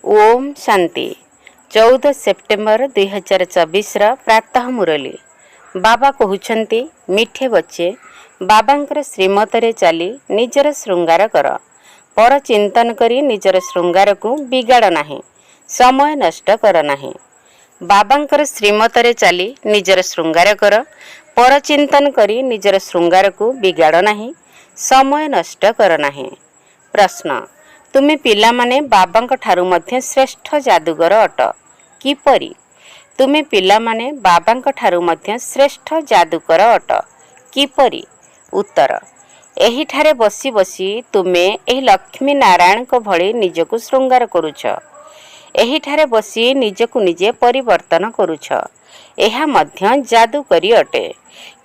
Om Shanti 14 September 2024 प्रातः मुरली बाबा कहउछंती मिठे बच्चे बाबांकर श्रीमतरे चली निजर श्रृंगार कर पर चिंतन करी निजर श्रृंगार को बिगाड़ नाही समय नष्ट कर नाही। बाबांकर श्रीमतरे चली निजर श्रृंगार कर पर चिंतन करी निजर श्रृंगार को बिगाड़ नाही समय नष्ट कर नाही। प्रश्न तुमे पिला माने बाबांक ठारू मध्य श्रेष्ठ जादूगर अट किपरि? तुमे पिला माने बाबांक ठारू मध्य श्रेष्ठ जादूकर अट किपरि? उत्तर एही ठारे बसी बसी तुमे एही लक्ष्मी नारायण को भली निजको श्रृंगार करूछ। एही ठारे बसी निजको निजे परिवर्तन करूछ। एहा मध्य जादूकरी अटे।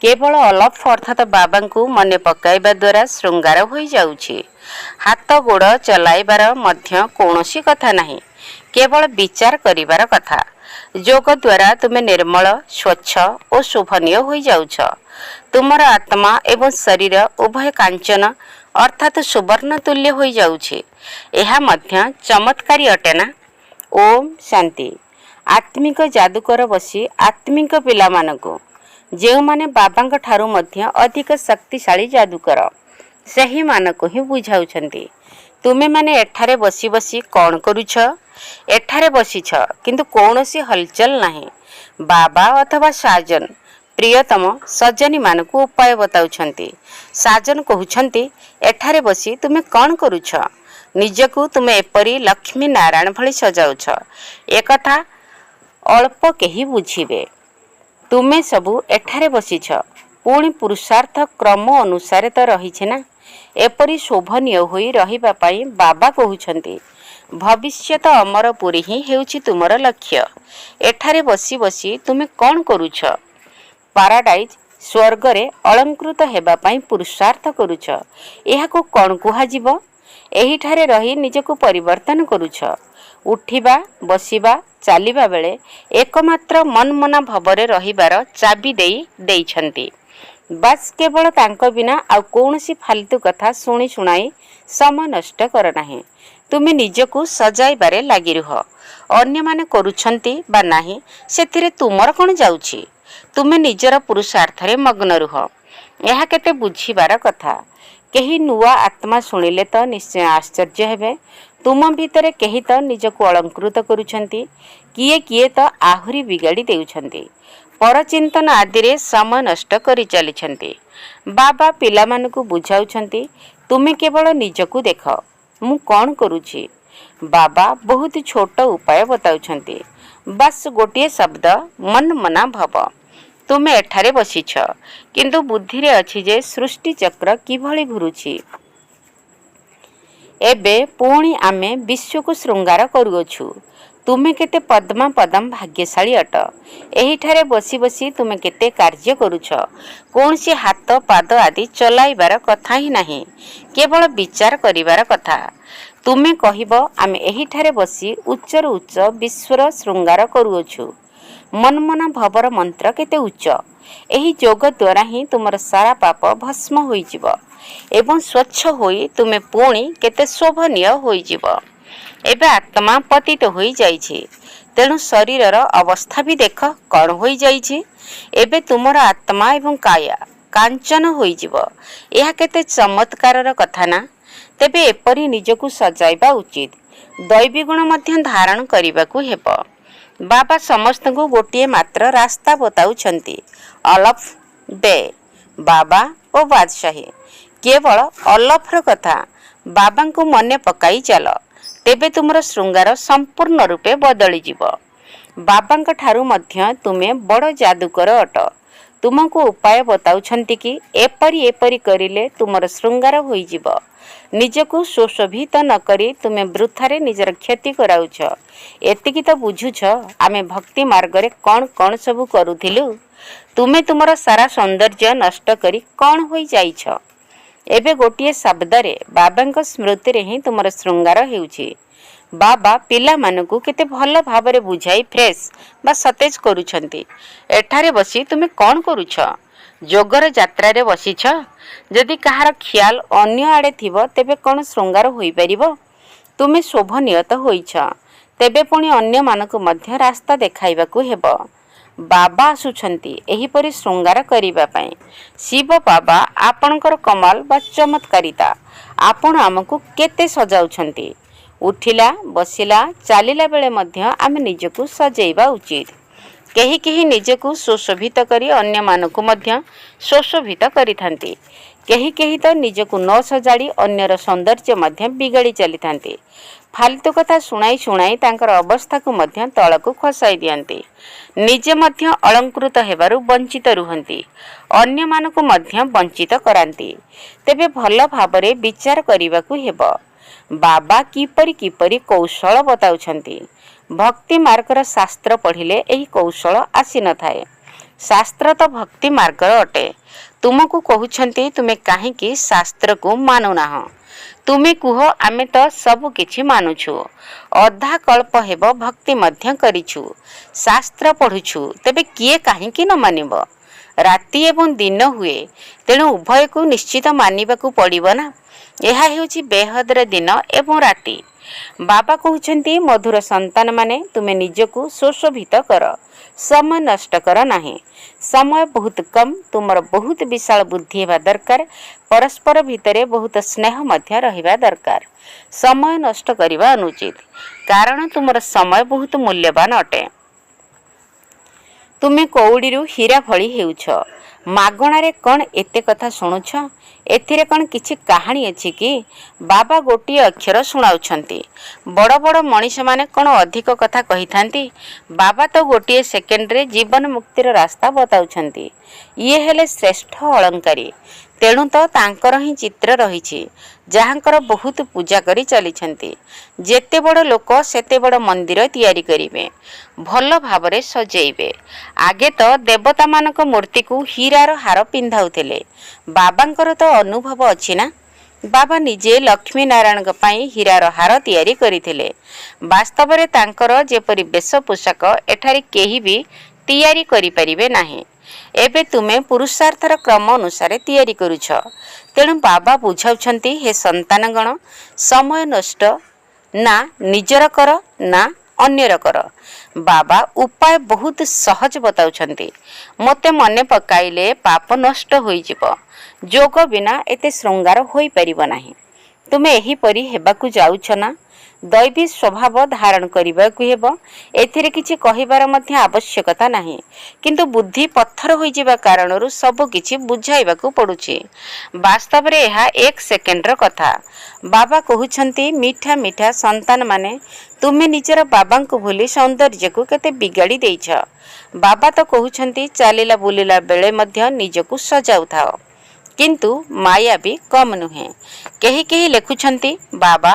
केवल अलफ अर्थात बाबा को मने पकाइबा द्वारा श्रृंगार हो जाउछि। हाथ गोड़ चलाइबार मध्य कौनसी कथा नहीं, केवल विचार करिबार कथा। योग द्वारा तुमे निर्मल स्वच्छ और शोभनीय हो जाउछ। तुमर आत्मा एवं शरीर उभय कांचन अर्थात सुवर्ण तुल्य हो जाउछि। एहा मध्य चमत्कारी अटे ना। ओम शांति। आत्मिक जादूकर बसी आत्मिक पिला मानकु जे माने बाबांक ठारू मध्य अधिक शक्तिशाली जादूकर सही मानक ही बुझाउछंती। तुमे माने एठारे बसी बसी कौन करूछ? एठारे बसीछ किंतु कौनसी हलचल नहीं। बाबा अथवा साजन प्रियतम सजनी मानकु उपाय बताउछंती। साजन कहउछंती एठारे बसी तुमे कौन करूछ? निजकु तुमे एपरी लक्ष्मी नारायण भली सजाउछ। एकथा अल्प केही बुझिबे। तुमे सबु एठारे बसीछ पुणी पुरुषार्थ क्रम अनुसार तो रही ना। एपरी शोभनीय होई रहिबा पाई बाबा कहउछंती भविष्यत अमरपुरी ही हेउछि तुमर लक्ष्य। एठारे बसी बसी तुमे कौन करूछ? पाराडाइज स्वर्ग रे अलंकृत हेबा पाई पुरुषार्थ करूछ। एहाको कौन कुहाजिबो? एही ठारे रही निजको परिवर्तन करूछ। उठिबा बसिबा चालिबा बेले एकमात्र मनमना भावरे रहिबार चाबी देइछंती। बस केवल तांको बिना आ कौनसी फालतू कथा शुणी शुणाई समय नष्ट कर नाही। तुमे निजको सजाइबारे लागि रुह। अन्य माने करूछंती बा नाही सेथिरे तुमर कोन जाउछि? तुमे निजर पुरुषार्थरे मग्न रुह। एहा केते बुझिबार कथा। केही नुआ आत्मा शुणिले तो निश्चय आश्चर्य हेबे। तुम भितरे केही तो निजको अलंकृत करूछंती, किए किए तो आहुरी बिगाड़ी देउछंती। परचिंतन आदि रे समय नष्ट करी चलीछंती। बाबा पिला मानकु बुझाउछंती तुमे केवल निजकु देख मु कौन करूछि। बाबा बहुत छोट उपाय बताउछंती। बस गोटिए शब्द मन मना भव। तुमे एठारे बसीछ किंतु बुद्धि रे अछि जे सृष्टि चक्र किभली घुरुछि। एबे पुणी आमे विश्व को श्रृंगार करूछु। तुमे केते पद्मा पदम भाग्यशाली अट। एही ठारे बसी बसी तुमे केते कार्य करूछ। कौनसी हाथ पाद आदि चलाइबार कथा ही नहीं, केवल विचार करिबार कथा। तुमे कहिबो आमे एही ठारे बसी उच्चर उच्च विश्वर श्रृंगार करूछु। मनमना भवर मंत्र केते उच्च। एही योग द्वारा ही तुमर सारा पाप भस्म होई जिवो एवं स्वच्छ होई तुमे पुणी केते शोभनीय होई जिवो। एबे आत्मा पतित होई जाइछि, तेणु शरीरर अवस्था भी देख कौन होई जाइछि। एबे तुमर आत्मा एवं काया कांचन होई जिवो। एहा केते चमत्कारर कथा ना। तेबे एपरी निजकु सजाइबा उचित। दैवी गुण मध्य धारण करिबाकु हेबो। बाबा समस्त को गोटिए मात्र रास्ता बताउछंती। अलफ बे बाबा ओ बादशाही। केवल अलफर कथा बाबा को मने पकाई चल, तेबे तुमर श्रृंगार संपूर्ण रूपे बदली जिवो। बाबांक ठारू मध्य तुमे बड़ जादूकर अट। तुमको उपाय बताउछंती कि एपरी करिले तुमर श्रृंगार होई जिवो। निजको शोषभित न करी तुमे वृथारे निजर क्षति कराउछ। एतिकी तो बुझुछ आमे भक्ति मार्ग रे कौन कौन सबु करूथिलु। तुमे तुमर सारा सौंदर्य नष्ट करी कौन होई जाइछ। एबे गोटिए शब्द रे बाबांक स्मृति रे ही तुमर श्रृंगार हेउछि। बाबा पिला मानकु केते भल भाबरे बुझाई फ्रेश बा सतेज करूछंती। एठारे बसी तुमे कौन करूछ? जोगर यात्रा रे बसीछ। जदि कहार ख्याल अन्य आड़े थिबो तेबे कौन श्रृंगार होई परिबो? तुमे शोभनीय तो होइछ, ତେବେ ପୁଣି ଅନ୍ୟମାନଙ୍କୁ ମଧ୍ୟ ରାସ୍ତା ଦେଖାଇବାକୁ ହେବ। ବାବା ଆସୁଛନ୍ତି ଏହିପରି ଶୃଙ୍ଗାର କରିବା ପାଇଁ। ଶିବ ବାବା ଆପଣଙ୍କର କମାଲ ବା ଚମତ୍କାରିତା। ଆପଣ ଆମକୁ କେତେ ସଜାଉଛନ୍ତି। ଉଠିଲା ବସିଲା ଚାଲିଲା ବେଳେ ମଧ୍ୟ ଆମେ ନିଜକୁ ସଜେଇବା ଉଚିତ। କେହି କେହି ନିଜକୁ ସୁଶୋଭିତ କରି ଅନ୍ୟମାନଙ୍କୁ ମଧ୍ୟ ସୁଶୋଭିତ କରିଥାନ୍ତି। କେହି କେହି ତ ନିଜକୁ ନ ସଜାଡ଼ି ଅନ୍ୟର ସୌନ୍ଦର୍ଯ୍ୟ ମଧ୍ୟ ବିଗାଡ଼ି ଚାଲିଥାନ୍ତି। ଫାଲତୁ କଥା ଶୁଣାଇ ଶୁଣାଇ ତାଙ୍କର ଅବସ୍ଥାକୁ ମଧ୍ୟ ତଳକୁ ଖସାଇ ଦିଅନ୍ତି। ନିଜେ ମଧ୍ୟ ଅଳଙ୍କୃତ ହେବାରୁ ବଞ୍ଚିତ ରୁହନ୍ତି। ଅନ୍ୟମାନଙ୍କୁ ମଧ୍ୟ ବଞ୍ଚିତ କରାନ୍ତି। ତେବେ ଭଲ ଭାବରେ ବିଚାର କରିବାକୁ ହେବ। ବାବା କିପରି କିପରି କୌଶଳ ବତାଉଛନ୍ତି। ଭକ୍ତି ମାର୍ଗର ଶାସ୍ତ୍ର ପଢ଼ିଲେ ଏହି କୌଶଳ ଆସିନଥାଏ। ଶାସ୍ତ୍ର ତ ଭକ୍ତି ମାର୍ଗର ଅଟେ। ତୁମକୁ କହୁଛନ୍ତି ତୁମେ କାହିଁକି ଶାସ୍ତ୍ରକୁ ମାନୁନାହଁ। ତୁମେ କୁହ ଆମେ ତ ସବୁ କିଛି ମାନୁଛୁ। ଅଧା କଳ୍ପ ହେବ ଭକ୍ତି ମଧ୍ୟ କରିଛୁ। ଶାସ୍ତ୍ର ପଢ଼ୁଛୁ। ତେବେ କିଏ କାହିଁକି ନ ମାନିବ। ରାତି ଏବଂ ଦିନ ହୁଏ। ତେଣୁ ଉଭୟକୁ ନିଶ୍ଚିତ ମାନିବାକୁ ପଡ଼ିବ ନା। ଏହା ହେଉଛି ବେହଦର ଦିନ ଏବଂ ରାତି। ବାବା କହୁଛନ୍ତି ମଧୁର ସନ୍ତାନମାନେ ତୁମେ ନିଜକୁ ସୁଶୋଭିତ କର। ସମୟ ନଷ୍ଟ କର ନାହିଁ। ସମୟ ବହୁତ କମ୍। ତୁମର ବହୁତ ବିଶାଳ ବୁଦ୍ଧି ହେବା ଦରକାର। ପରସ୍ପର ଭିତରେ ବହୁତ ସ୍ନେହ ମଧ୍ୟ ରହିବା ଦରକାର। ସମୟ ନଷ୍ଟ କରିବା ଅନୁଚିତ। କାରଣ ତୁମର ସମୟ ବହୁତ ମୂଲ୍ୟବାନ ଅଟେ। ତୁମେ କଉଡ଼ିରୁ ହୀରା ଭଳି ହେଉଛ। ମାଗଣାରେ କ'ଣ ଏତେ କଥା ଶୁଣୁଛ। ଏଥିରେ କ'ଣ କିଛି କାହାଣୀ ଅଛି କି। ବାବା ଗୋଟିଏ ଅକ୍ଷର ଶୁଣାଉଛନ୍ତି। ବଡ଼ ବଡ଼ ମଣିଷମାନେ କ'ଣ ଅଧିକ କଥା କହିଥାନ୍ତି। ବାବା ତ ଗୋଟିଏ ସେକେଣ୍ଡରେ ଜୀବନ ମୁକ୍ତିର ରାସ୍ତା ବତାଉଛନ୍ତି। ଇଏ ହେଲେ ଶ୍ରେଷ୍ଠ ଅଳଙ୍କାରୀ। ତେଣୁ ତ ତାଙ୍କର ହିଁ ଚିତ୍ର ରହିଛି। ଯାହାଙ୍କର ବହୁତ ପୂଜା କରି ଚାଲିଛନ୍ତି। ଯେତେ ବଡ଼ ଲୋକ ସେତେ ବଡ଼ ମନ୍ଦିର ତିଆରି କରିବେ। ଭଲ ଭାବରେ ସଜେଇବେ। ଆଗେ ତ ଦେବତାମାନଙ୍କ ମୂର୍ତ୍ତିକୁ ହୀରାର ହାର ପିନ୍ଧାଉଥିଲେ। ବାବାଙ୍କର ତ ଅନୁଭବ ଅଛି ନା। ବାବା ନିଜେ ଲକ୍ଷ୍ମୀ ନାରାୟଣଙ୍କ ପାଇଁ ହୀରାର ହାର ତିଆରି କରିଥିଲେ। ବାସ୍ତବରେ ତାଙ୍କର ଯେପରି ବେଶ ପୋଷାକ ଏଠାରେ କେହି ବି ତିଆରି କରିପାରିବେ ନାହିଁ। ଏବେ ତୁମେ ପୁରୁଷାର୍ଥର କ୍ରମ ଅନୁସାରେ ତିଆରି କରୁଛ। ତେଣୁ ବାବା ବୁଝାଉଛନ୍ତି ହେ ସନ୍ତାନଗଣ, ସମୟ ନଷ୍ଟ ନା ନିଜର କର ନା ଅନ୍ୟର କର। ବାବା ଉପାୟ ବହୁତ ସହଜ ବତାଉଛନ୍ତି। ମୋତେ ମନେ ପକାଇଲେ ପାପ ନଷ୍ଟ ହୋଇଯିବ। ଯୋଗ ବିନା ଏତେ ଶୃଙ୍ଗାର ହୋଇପାରିବ ନାହିଁ। ତୁମେ ଏହିପରି ହେବାକୁ ଯାଉଛ ନା। ଦୈବୀ ସ୍ୱଭାବ ଧାରଣ କରିବାକୁ ହେବ। ଏଥିରେ କିଛି କହିବାର ମଧ୍ୟ ଆବଶ୍ୟକତା ନାହିଁ। କିନ୍ତୁ ବୁଦ୍ଧି ପଥର ହୋଇଯିବା କାରଣରୁ ସବୁ କିଛି ବୁଝାଇବାକୁ ପଡ଼ୁଛି। ବାସ୍ତବରେ ଏହା ଏକ ସେକେଣ୍ଡର କଥା। ବାବା କହୁଛନ୍ତି ମିଠା ମିଠା ସନ୍ତାନମାନେ ତୁମେ ନିଜର ବାବାଙ୍କୁ ଭୁଲି ସୌନ୍ଦର୍ଯ୍ୟକୁ କେତେ ବିଗାଡ଼ି ଦେଇଛ। ବାବା ତ କହୁଛନ୍ତି ଚାଲିଲା ବୁଲିଲା ବେଳେ ମଧ୍ୟ ନିଜକୁ ସଜାଉଥାଅ। କିନ୍ତୁ ମାୟା ବି କମ୍ ନୁହେଁ। କେହି କେହି ଲେଖୁଛନ୍ତି ବାବା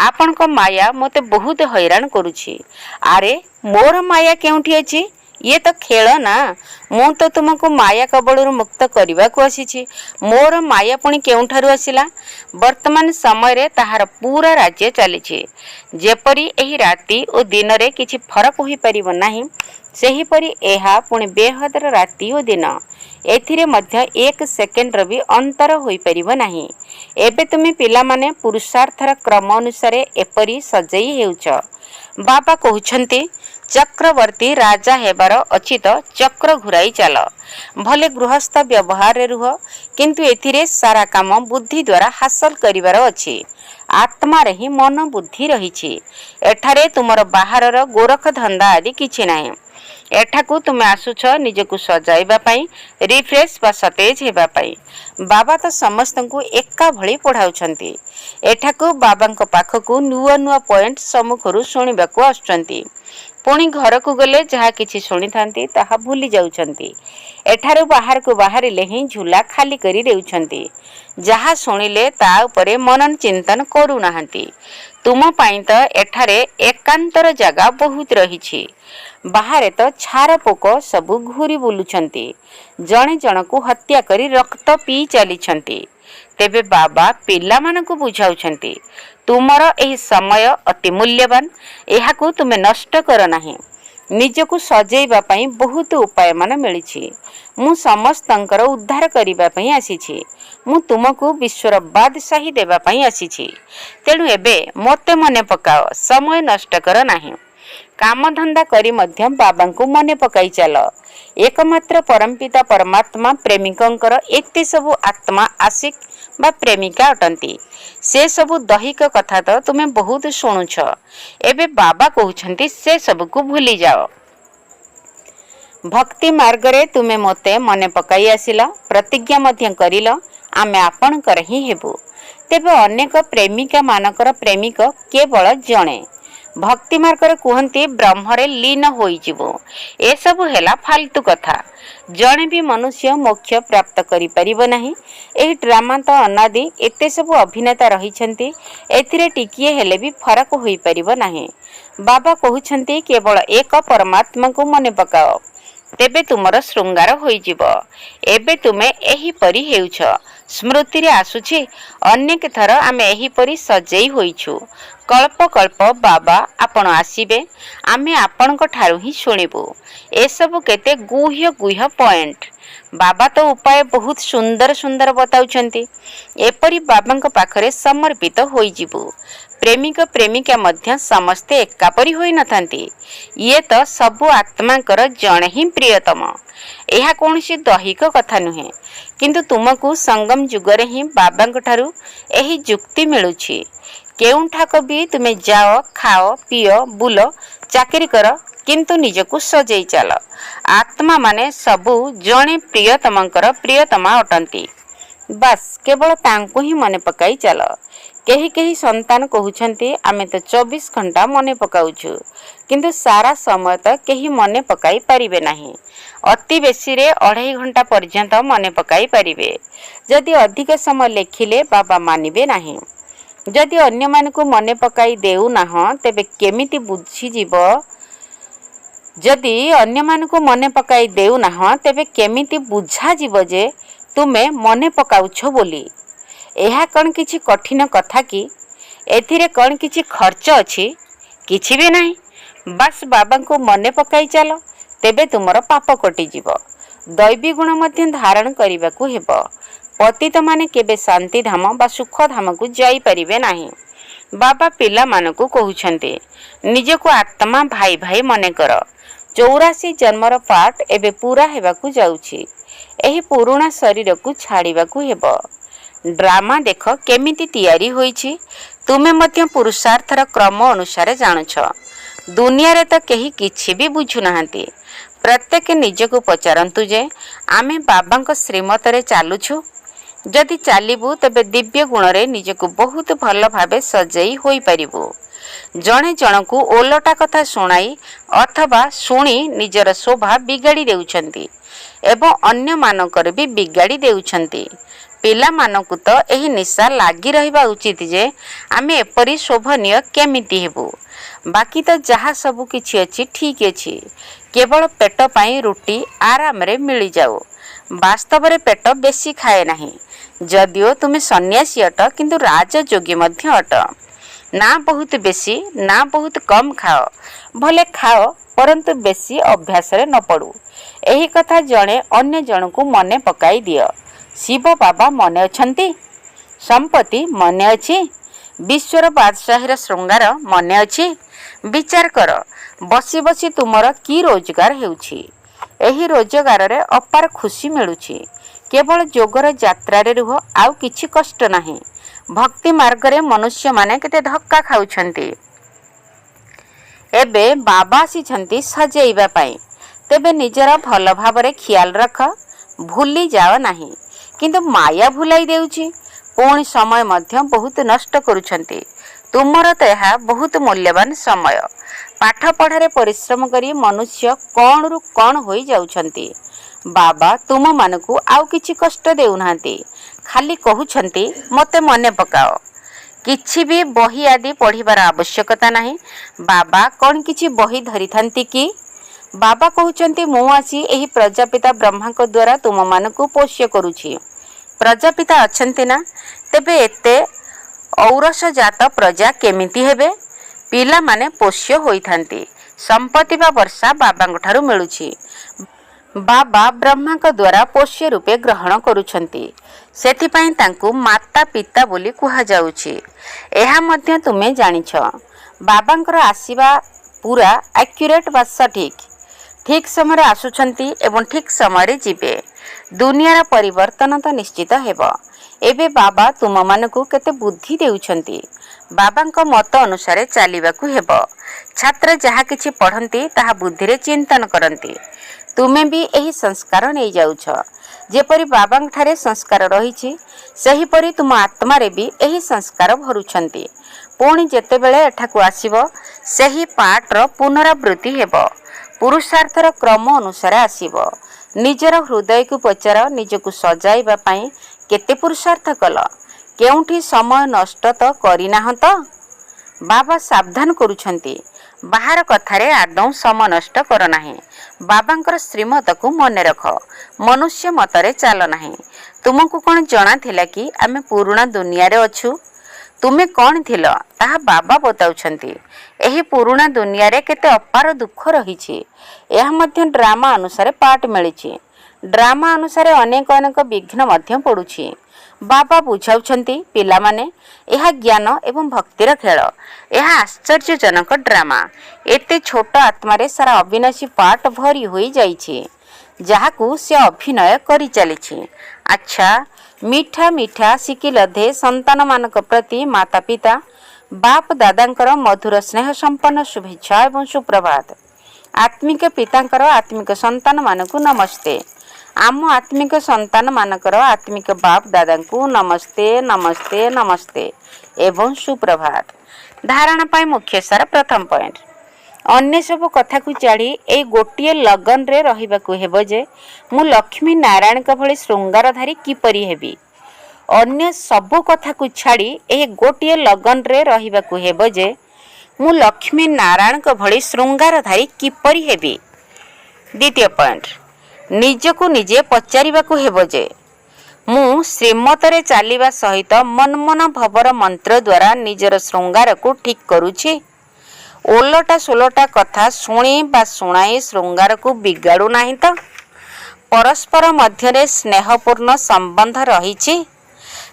ଆପଣଙ୍କ ମାୟା ମୋତେ ବହୁତ ହଇରାଣ କରୁଛି। ଆରେ ମୋର ମାୟା କେଉଁଠି ଅଛି। ଇଏ ତ ଖେଳ ନା। ମୁଁ ତ ତୁମକୁ ମାୟା କବଳରୁ ମୁକ୍ତ କରିବାକୁ ଆସିଛି। ମୋର ମାୟା ପୁଣି କେଉଁଠାରୁ ଆସିଲା। ବର୍ତ୍ତମାନ ସମୟରେ ତାହାର ପୁରା ରାଜ୍ୟ ଚାଲିଛି। ଯେପରି ଏହି ରାତି ଓ ଦିନରେ କିଛି ଫରକ ହୋଇପାରିବ ନାହିଁ, ସେହିପରି ଏହା ପୁଣି ବେହଦର ରାତି ଓ ଦିନ। ଏଥିରେ ମଧ୍ୟ ଏକ ସେକେଣ୍ଡର ବି ଅନ୍ତର ହୋଇପାରିବ ନାହିଁ। ଏବେ ତୁମେ ପିଲାମାନେ ପୁରୁଷାର୍ଥର କ୍ରମ ଅନୁସାରେ ଏପରି ସଜେଇ ହେଉଛ। ବାବା କହୁଛନ୍ତି ଚକ୍ରବର୍ତ୍ତୀ ରାଜା ହେବାର ଅଛି ତ ଚକ୍ର ଘୁରାଇ ଚାଲ। ଭଲେ ଗୃହସ୍ଥ ବ୍ୟବହାରରେ ରୁହ, କିନ୍ତୁ ଏଥିରେ ସାରା କାମ ବୁଦ୍ଧି ଦ୍ୱାରା ହାସଲ କରିବାର ଅଛି। ଆତ୍ମାରେ ହିଁ ମନ ବୁଦ୍ଧି ରହିଛି। ଏଠାରେ ତୁମର ବାହାରର ଗୋରଖ ଧନ୍ଦା ଆଦି କିଛି ନାହିଁ। ଏଠାକୁ ତୁମେ ଆସୁଛ ନିଜକୁ ସଜାଇବା ପାଇଁ, ରିଫ୍ରେଶ ବା ସତେଜ ହେବା ପାଇଁ। ବାବା ତ ସମସ୍ତଙ୍କୁ ଏକା ଭଳି ପଢ଼ାଉଛନ୍ତି। ଏଠାକୁ ବାବାଙ୍କ ପାଖକୁ ନୂଆ ନୂଆ ପଏଣ୍ଟ ସମ୍ମୁଖରୁ ଶୁଣିବାକୁ ଆସୁଛନ୍ତି। ପୁଣି ଘରକୁ ଗଲେ ଯାହା କିଛି ଶୁଣିଥାନ୍ତି ତାହା ଭୁଲି ଯାଉଛନ୍ତି। ଏଠାରୁ ବାହାରକୁ ବାହାରିଲେ ହିଁ ଝୁଲା ଖାଲି କରି ଦେଉଛନ୍ତି। ଯାହା ଶୁଣିଲେ ତା ଉପରେ ମନନ ଚିନ୍ତନ କରୁନାହାନ୍ତି। ତୁମ ପାଇଁ ତ ଏଠାରେ ଏକାନ୍ତର ଜାଗା ବହୁତ ରହିଛି। ବାହାରେ ତ ଛାର ପୋକ ସବୁ ଘୁରି ବୁଲୁଛନ୍ତି। ଜଣେ ଜଣକୁ ହତ୍ୟା କରି ରକ୍ତ ପିଇ ଚାଲିଛନ୍ତି। ତେବେ ବାବା ପିଲାମାନଙ୍କୁ ବୁଝାଉଛନ୍ତି ତୁମର ଏହି ସମୟ ଅତି ମୂଲ୍ୟବାନ। ଏହାକୁ ତୁମେ ନଷ୍ଟ କର ନାହିଁ। निजकु सजेइबा पई बहुत उपाय मान मिलिछि। मु समस्तंकर उद्धार करिबा पई आसीछि। मु तुमको विश्वर बादशाही देबा पई आसीछि। तेणु एबे मोते मने पकाओ, समय नष्ट कर नाही। काम धंदा करी मध्य बाबांकु मने पकाई चल। एकमात्र परमपिता परमात्मा प्रेमिकंकर एते सबु आत्मा आशिक बा प्रेमिका अटंती। से सबु दैहिक कथा तो तुमे बहुत शुणुछ। एबे बाबा कहउछंती से सबको भूली जाओ। भक्ति मार्ग रे तुमे मोते मने पकाई आसिल, प्रतिज्ञा मध्य करिल आमे आपणकर ही हेबु। तेबे अनेक प्रेमिका मानकर प्रेमिक केवल जणे। भक्ति मार्ग रे कुहंती ब्रह्मरे लीन होई जिवो। ए सब हेला फालतू कथा। जणे भी मनुष्य मोक्ष प्राप्त करि परिबो नाही। एही ड्रामा तो अनादि एते सब अभिनेता रहिछंती, एथिरे टिकिए हेले भी फरक होई परिबो नाही। बाबा कहउछंती केवल एक परमात्मा को मने पकाओ, तेबे तुमर श्रृंगार होई जिवो। एबे तुमे एही परी हेउछ। स्मृति रे आसुछि अनेक थर आमे एही परी सजेई होइछु। कल्प कल्प बाबा आपण आसीबे, आमे आपणक ठारू ही शुणिबु। ए सब केते गुह्य गुह्य पॉइंट। बाबा तो उपाय बहुत सुंदर सुंदर बताउछंती। एपरी बाबांक पाखरे समर्पित होई जिवु। प्रेमिक प्रेमिका मध्य समस्ते एकापरी होई नथांती। ये तो सबु आत्मांकर जणे ही प्रियतम। एहा कोनसी दैहिक कथा नुहे, किंतु तुमको संगम जुगरे ही बाबांक ठारू एही जुक्ति मिलुछि। केउठाक भी तुमे जाओ, खाओ, पियो, बुलो, चाकरी कर, किंतु निजको सजेई चल। आत्मा माने सबु जणे प्रियतमंकर प्रियतमा अटंती। बस केवल तांको ही मने पकाई चल। केही केही संतान कहउछंती आमे तो 24 घंटा मने पकाउछु, किंतु सारा समय तो केही मने पकाई परिबे नाही। अति बेसी रे 2.5 घंटा पर्यंत मने पकाई परिबे। जदि अधिक समय लेखिले बाबा मानिबे नाही। जदि अन्य मानकु मने पकाई देउ नाह, तेबे केमिति बुझी जीवो? जदि अन्य मानकु मने पकाई देउ नाह, तेबे केमिति बुझा जीवो जे तुमे मने पकाउछो बोली? एहा कण किछि कठिन कथा कि? एथिरे कण किछि खर्च अछि? किछि भी नाही। बस बाबा को मने पकाई चलो, तेबे तुमर पाप कटि जीवो। दैवी गुण मध्य धारण करिबाकू हेबो। पतित माने केबे शांति धाम बा सुख धाम को जाई परिबे नाही। बाबा पिला मानकू कहउछंती निजको आत्मा भाई भाई मने कर। 84 जन्मर पाठ एबे पूरा हेबाकू जाउछि। एही पुराणा शरीर को छाड़ीबाकू हेबो। ड्रामा देख केमिति तैयारी होईछि। तुमे मध्य पुरुषार्थर क्रम अनुसार जानुछ। दुनिया रे तो केही किछि भी बुझु नाहंती। प्रत्येक निजको पचारंतु जे आमे बाबांक श्रीमतरे चालुछु। जदि चालिबु तबे दिव्य गुण रे निजको बहुत भल भाबे सजेई होई परिबु। जणे जनकू ओलटा कथा सुनाई अथवा सुनी निजर शोभा बिगाड़ी देउछंती एवं अन्य मानकर भी बिगाड़ी देउछंती। पिला मानकू तो एही निशा लागी रहिबा उचित जे आमे एपरी शोभनीय केमिति हेबु। बाकी तो जहा सबु किछि अछि ठीक अछि। केवल पेट पाई रुटी आराम रे मिली जाओ। वास्तव रे पेट बेसी खाए नाही। जदियो तुमे सन्यासी अट, किंतु राजयोगी मध्य अट। ना बहुत बेसी ना बहुत कम खाओ। भले खाओ, परंतु बेसी अभ्यास रे न पड़ू। एही कथा जणे अन्य जनकू मने पकाई दियो। शिव बाबा मने अछंती? संपत्ति मने अछि? विश्वर बादशाहीर श्रृंगार मने अछि? विचार कर, बसी बसी तुमर की रोजगार हेउछि? एही रोजगार रे अपार खुशी मिलुछि। केवल जोगर यात्रा रे रुह, आउ किछि कष्ट नाही। भक्ति मार्ग रे मनुष्य माने केते धक्का खाउछंती। एबे बाबा आसीछंती सजेइबा पाई। तेबे निजरा भल भाबरे ख्याल रख, भूली जाओ नाही। किंतु माया भुलाई देउछि। पुणी समय मध्य बहुत नष्ट करुछंती। तुमर तो यह बहुत मूल्यवान समय। पाठ पढ़ारे परिश्रम करी मनुष्य कौन रु कौन होई जाउछंती। बाबा तुम मानकू आउ किछि कष्ट देउनांती। खाली कहउछंती मते मने पकाओ। किछि भी बही आदि पढ़िबार आवश्यकता नाही। बाबा कौन किछि बही धरिथांती कि? बाबा कहउछंती मु आसी एही प्रजापिता ब्रह्मा को द्वारा तुम मानकू पोष्य करूछि। प्रजापिता अछंती ना? तेबे एते औरस जात प्रजा केमिति हेबे? पिला माने पोष्य होइथांती। संपत्ति बा वर्षा बाबांक ठारू मिलुछि। बाबा ब्रह्मांक द्वारा पोष्य रूपे ग्रहण करुछंती, सेथिपाई तांकु माता पिता बोली कुहा जाउछि। एहा मध्य तुमे जानिछ बाबांकर आसीबा पूरा एक्यूरेट बा सठिक, ठीक समय आसुछंती एवं ठीक समय जीवे। दुनियार परिवर्तन तो निश्चित हेबो। एबे बाबा तुम मानकु केते बुद्धि देउछंती, बाबांक मत अनुसार चलिबाकु हेबो। छात्र जहा किछि पढ़ंती ताहा बुद्धि रे चिंतन करंती। तुमे भी एही संस्कार नहीं जाउछ। जेपरि बाबांक ठारे संस्कार रहिछि सेहीपरि तुम आत्मा रे भी एही संस्कार भरुछंती। पुणी जेतेबेले एठाकु आसीबो सेही पाठर पुनरावृत्ति हेबो। पुरुषार्थर क्रम अनुसार आसीबो। निजर हृदय को पचार, निजकु सजाइबा पई केते पुरुषार्थ कल, केउठी समय नष्ट तो करिनाह तो। बाबा सावधान करुछंती, बाहर कथारे आदौ समय नष्ट कर नाही। बाबांकर श्रीमत को मने रख, मनुष्य मतरे चाल नाही। तुमको कौन जना थिला कि आमे पुराणा दुनिया रे अछु? तुमे कौन थिल ताहा बाबा बताउछंती। एही पुराणा दुनिया रे केते अपार दुख रहिछि। एहा मध्य ड्रामा अनुसार पाठ मिलिछि। ड्रामा अनुसार अनेक अनेक विघ्न मध्य पड़ुछि। बाबा बुझाउछंती पिला माने एहा ज्ञान एवं भक्तिर खेल, एहा आश्चर्यजनक ड्रामा। एते छोट आत्मारे सारा अविनाशी पाठ भरी होई जाइछि, जहाकू से अभिनय करि चलिछि। अच्छा, मीठा मीठा सिकिलधे संतान मानक प्रति माता पिता बाप दादांकर मधुर स्नेह संपन्न शुभेच्छा एवं सुप्रभात। आत्मिक पितांकर आत्मिक संतान मानकू नमस्ते। आम आत्मिक संतान मानकर आत्मिक बाप दादांकू नमस्ते नमस्ते नमस्ते एवं सुप्रभात। धारणा पाई मुख्य सार प्रथम पॉइंट, अन्य सब कथा को छाड़ी ए गोटिए लगन रे रहिबाकू हेबो जे मु लक्ष्मी नारायण का भली श्रृंगारधारी किपरि हेबी। अन्य सब कथा को छाड़ी ए गोटिए लगन रे रहिबाकू हेबो जे मु लक्ष्मी नारायण का भली श्रृंगारधारी किपरि हेबी। द्वितीय पॉइंट, निजकू निजे पचारिबाकू हेबो जे मु श्रीमतरे चालिबा सहित मनमन भवर मंत्र द्वारा निजर श्रृंगार को ठीक करूछि। ओलटा सोलटा कथा शुणी बा शुणाई श्रृंगार को बिगाड़ू नाही तो। परस्पर मध्यरे स्नेहपूर्ण संबंध रहिछि।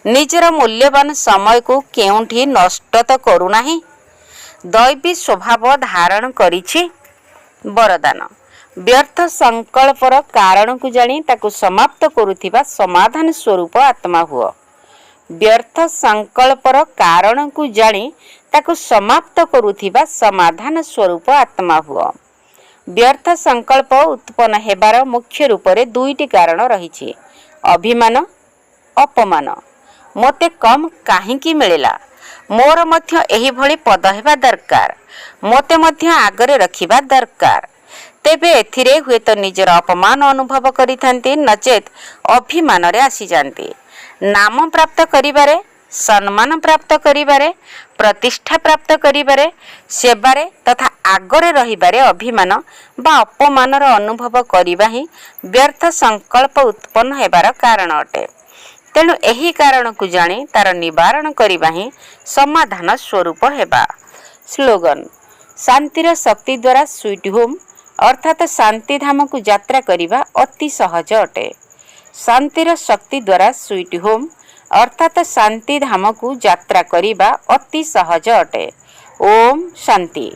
निजर मूल्यवान समय को केउठी नष्ट तो करू नाही। दैवी स्वभाव धारण करिछि। वरदान, व्यर्थ संकल्पर कारण को जानी ताकू समाप्त करुथिबा समाधान स्वरूप आत्मा हुआ। व्यर्थ संकल्पर कारण को जानी ताकू समाप्त करुथिबा समाधान स्वरूप आत्मा हुआ। व्यर्थ संकल्प उत्पन्न हेबार मुख्य रूप से दुईटी कारण रहिछि, अभिमान अपमान। मते कम काहींकी मिलिला, मोर मध्य एही भली पद हेबा दरकार, मते मध्य आगरे रखिबा दरकार। तेबे एथिरे हुए तो निजर अपमान अनुभव करिथांती, नचेत अभिमान रे आसी जांती। नाम प्राप्त करिबारे, सम्मान प्राप्त करिबारे, प्रतिष्ठा प्राप्त करिबारे, सेबारे तथा आगरे रहिबारे अभिमान बा अपमानर अनुभव करिबा ही व्यर्थ संकल्प उत्पन्न हेबार कारण अटे। तेणु एही कारण को जानी तार निवारण करिबा ही समाधान स्वरूप हेबा। स्लोगन, शांतिर शक्ति द्वारा स्वीट होम अर्थात शांति धाम को यात्रा करिबा अति सहज अटे। शांतिर शक्ति द्वारा स्वीट होम अर्थात शांति धाम को यात्रा करिबा अति सहज अटे। ओम शांति।